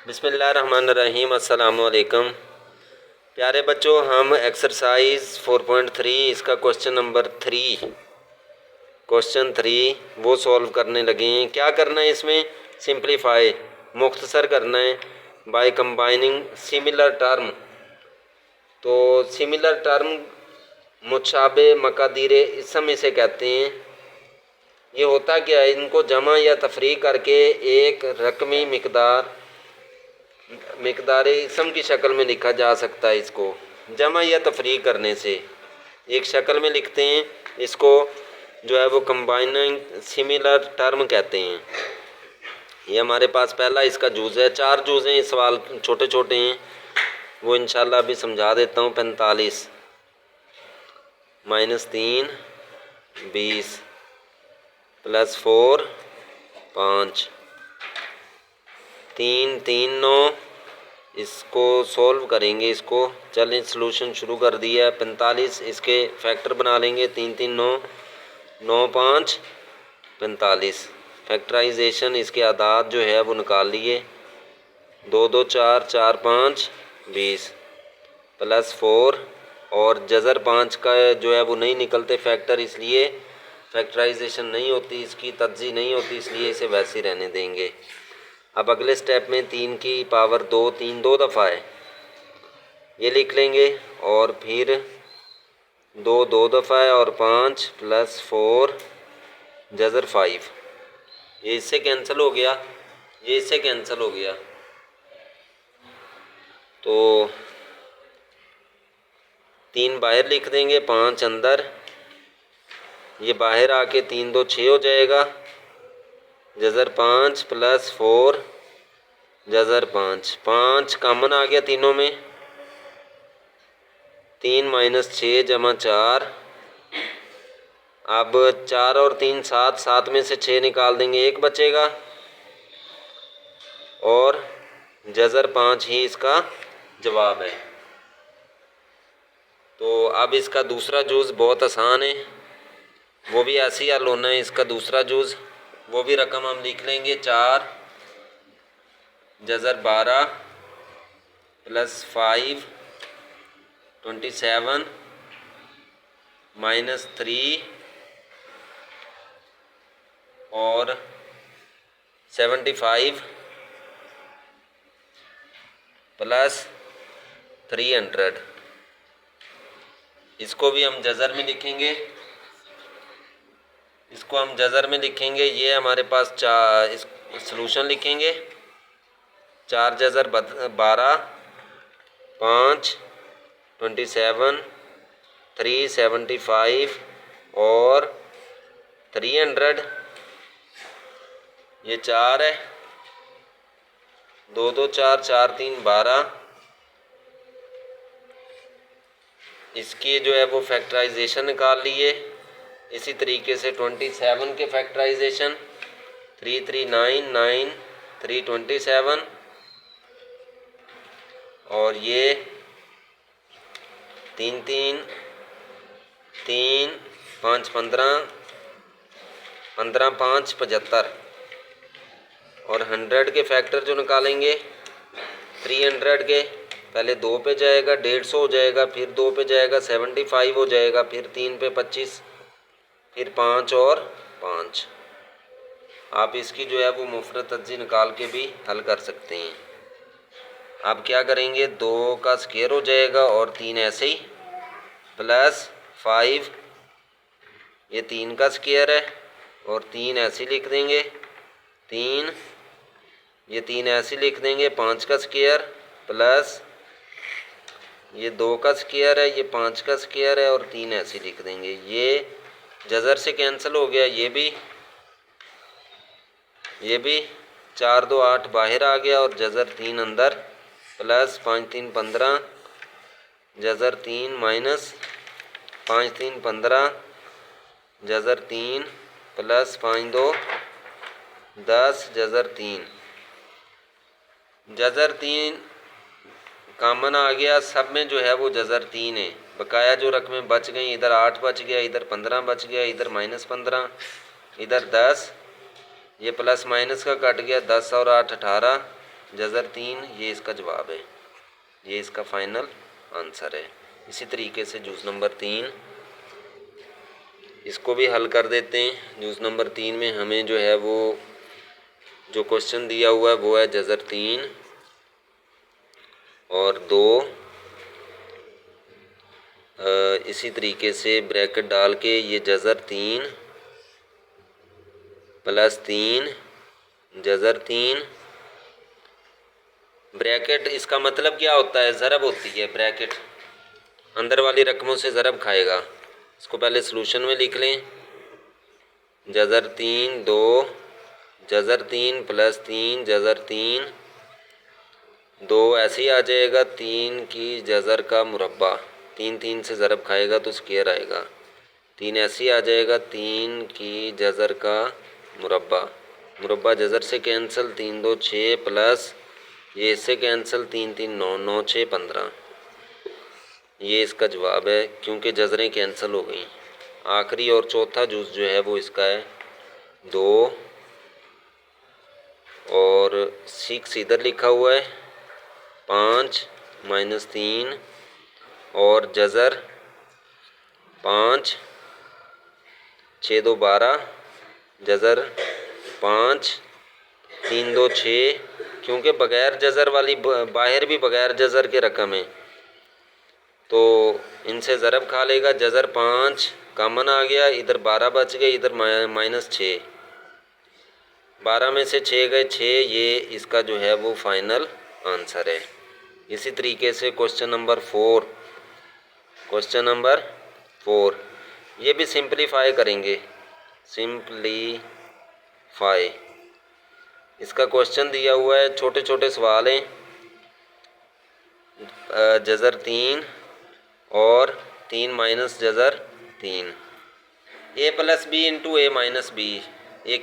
बिस्मिल्लाहिर्रहमानिर्रहीम। अस्सलामु अलैकुम। प्यारे बच्चों, हम एक्सरसाइज 4.3 इसका क्वेश्चन थ्री वो सॉल्व करने लगे हैं। क्या करना है इसमें? सिंप्लीफाई, मुख्तसर करना है बाय कंबाइनिंग सिमिलर टर्म। तो सिमिलर टर्म मुशाबे मकादीरे इसम इसे कहते हैं। ये होता क्या है, इनको जमा या तफरीक करके एक रकमी मिकदार इसम की शक्ल में लिखा जा सकता है। इसको जमा या तफरीक करने से एक शक्ल में लिखते हैं। इसको जो है वो कंबाइनिंग सिमिलर टर्म कहते हैं। ये हमारे पास पहला इसका जूज़ है। 4 जूज़ हैं, इस सवाल छोटे छोटे हैं, वो इंशाल्लाह अभी समझा देता हूँ। 45 -3 20 +4 5 3 3 9। इसको सॉल्व करेंगे। इसको चलें, सॉल्यूशन शुरू कर दिया है। 45 इसके फैक्टर बना लेंगे। 3 3 9 9 5 45। फैक्टराइजेशन इसके आदाद जो है वो निकाल लिए। 2 2 4 4 5 20 +4 और जज़र 5 का जो है वो नहीं निकलते फैक्टर, इसलिए फैक्टराइजेशन नहीं होती, इसकी तज्ज़ी नहीं होती, इसलिए इसे वैसे ही रहने देंगे। अब अगले स्टेप में 3 की पावर 2 3 2 दफ़ा है, ये लिख लेंगे। और फिर 2 2 दफ़ा है और 5 +4 जज़र 5। ये इससे कैंसिल हो गया, ये इससे कैंसिल हो गया। तो 3 बाहर लिख देंगे, 5 अंदर। ये बाहर आके 3 2 6 हो जाएगा। जज़र 5 +4 जज़र 5 5 कॉमन आ गया तीनों में। 3 - 6 = 4। अब 4 और 3 7, 7 में से 6 निकाल देंगे, 1 बचेगा। और जज़र 5 ही इसका जवाब है। तो अब इसका दूसरा जूज़ बहुत आसान है, वो भी ऐसे ही हल होना है। इसका दूसरा जूज़ वो भी रकम हम लिख लेंगे। 4 जज़र 12 +5 27 -3 और 75 +300। इसको भी हम जज़र में लिखेंगे। इसको हम जज़र में लिखेंगे। ये हमारे पास इस सॉल्यूशन लिखेंगे। 4 जज़र 12 5 27 3 75 और 300। ये 4 है। 2 2 4 4 3 12। इसकी जो है वो फैक्टराइजेशन निकाल लिए। इसी तरीके से 27 के फैक्टराइजेशन 3 3 9 9 3 27। और ये 3 3 3 5 15 15 5 75। और 100 के फैक्टर जो निकालेंगे 300 के, पहले 2 पे जाएगा 150 हो जाएगा, फिर 2 पे जाएगा 75 हो जाएगा, फिर 3 पे 25, फिर 5 और 5। आप इसकी जो है वो मुफरत तज्ज़ी निकाल के भी हल कर सकते हैं। अब क्या करेंगे, 2 का स्क्वायर हो जाएगा और 3 ऐसे ही +5। ये 3 का स्क्वायर है और 3 ऐसे लिख देंगे। 3 ये 3 ऐसे लिख देंगे। 5 का स्क्वायर प्लस ये 2 का स्क्वायर है, ये 5 का स्क्वायर है और 3 ऐसे लिख देंगे। ये जज़र से कैंसिल हो गया। ये भी 4 2 8 बाहर आ गया और जज़र 3 अंदर। +5 3 15 जज़र 3 -5 3 15 जज़र 3 +5 2 10 जज़र 3। जज़र 3 कॉमन आ गया, सब में जो है वो जज़र 3 है। बकाया जो रकमें बच गई, इधर 8 बच गया, इधर 15 बच गया, इधर -15, इधर 10। ये प्लस माइनस का कट गया, 10 और 8 18। जज़र 3, ये इसका जवाब है, ये इसका फाइनल आंसर है। इसी तरीके से जूज़ नंबर 3 इसको भी हल कर देते हैं। जूज़ नंबर 3 में हमें जो है वो जो क्वेश्चन दिया हुआ है वो है जज़र 3 और 2, इसी तरीके से ब्रैकेट डाल के ये जज़र 3 प्लस 3 जज़र 3 ब्रैकेट, इसका मतलब क्या होता है, ज़रब होती है, ब्रैकेट अंदर वाली रकमों से ज़रब खाएगा। इसको पहले सलूशन में लिख लें, जज़र 3 2 जज़र 3 प्लस 3 जज़र 3 2 ऐसे ही आ जाएगा, 3 की जज़र का मुरब्बा, 3 3 से ज़रब खाएगा तो स्क्वायर आएगा, 3 ऐसे ही आ जाएगा, 3 की जज़र का मुरब्बा, मुरब्बा जज़र से कैंसिल, 3 2 6 प्लस ये इससे कैंसिल, 3 3 9 9 6 15, ये इसका जवाब है क्योंकि जज़रें कैंसिल हो गई। आखिरी और चौथा जूज़ जो है वो इसका है 2 और 6 इधर लिखा हुआ है, 5 माइनस 3 और जज़र 5 6 2 12 जज़र 5 3 2 6, क्योंकि बग़ैर जज़र वाली बाहर भी बग़ैर जज़र के रकम है तो इनसे ज़रब खा लेगा। जज़र 5 कॉमन आ गया, इधर 12 बच गए, इधर माइनस 6, 12 में से 6 गए 6, ये इसका जो है वो फाइनल आंसर है। इसी तरीके से क्वेश्चन नंबर 4 ये भी सिंपलीफाई करेंगे, सिंपलीफाई। इसका क्वेश्चन दिया हुआ है, छोटे छोटे सवाल हैं, जज़र 3 और 3 माइनस जज़र 3, a plus B into A minus B,